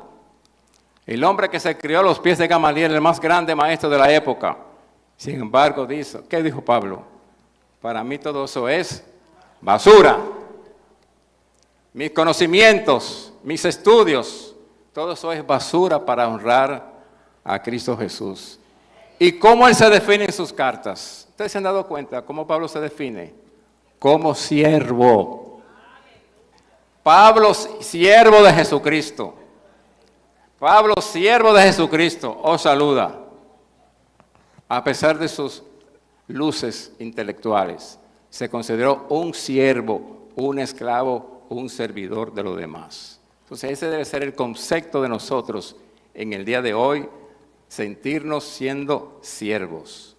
el hombre que se crió a los pies de Gamaliel, el más grande maestro de la época. Sin embargo, dice, ¿qué dijo Pablo? Para mí todo eso es basura. Mis conocimientos, mis estudios, todo eso es basura para honrar a Cristo Jesús. ¿Y cómo él se define en sus cartas? ¿Ustedes se han dado cuenta cómo Pablo se define? Como siervo. Pablo, siervo de Jesucristo. Pablo, siervo de Jesucristo, os saluda, a pesar de sus luces intelectuales. Se consideró un siervo, un esclavo, un servidor de los demás. Entonces ese debe ser el concepto de nosotros en el día de hoy, sentirnos siendo siervos.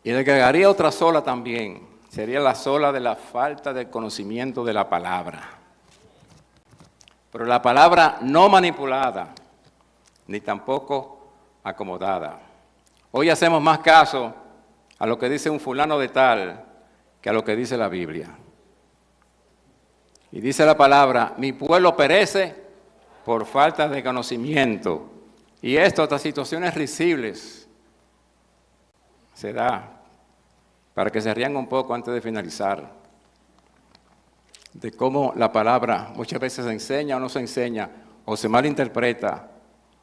Y le agregaría otra sola también, sería la sola de la falta de conocimiento de la palabra. Pero la palabra no manipulada, ni tampoco acomodada. Hoy hacemos más caso a lo que dice un fulano de tal que a lo que dice la Biblia. Y dice la palabra, mi pueblo perece por falta de conocimiento. Y esto, estas situaciones risibles, se da para que se rían un poco antes de finalizar, de cómo la palabra muchas veces se enseña o no se enseña, o se malinterpreta,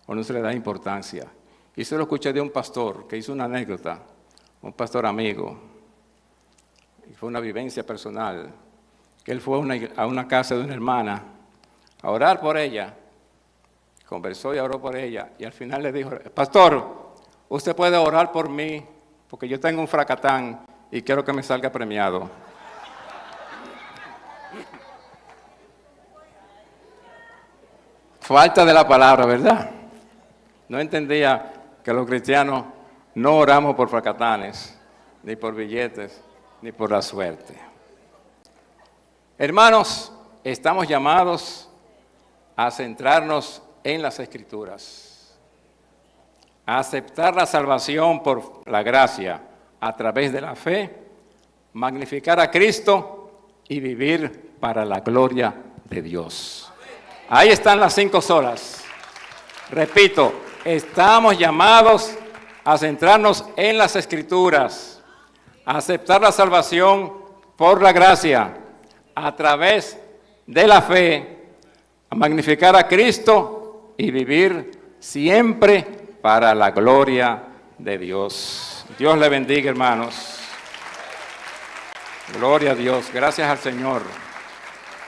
o no se le da importancia. Y eso lo escuché de un pastor que hizo una anécdota, un pastor amigo, y fue una vivencia personal, que él fue a una casa de una hermana a orar por ella, conversó y oró por ella, y al final le dijo, pastor, usted puede orar por mí, porque yo tengo un fracatán y quiero que me salga premiado. Falta de la palabra, ¿verdad? No entendía que los cristianos no oramos por fracatanes, ni por billetes, ni por la suerte. Hermanos, estamos llamados a centrarnos en las Escrituras, a aceptar la salvación por la gracia a través de la fe, magnificar a Cristo y vivir para la gloria de Dios. Ahí están las 5 solas. Repito, estamos llamados a centrarnos en las Escrituras, a aceptar la salvación por la gracia a través de la fe, a magnificar a Cristo y vivir siempre para la gloria de Dios. Dios le bendiga, hermanos. Gloria a Dios. Gracias al Señor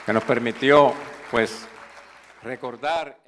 que nos permitió, pues, recordar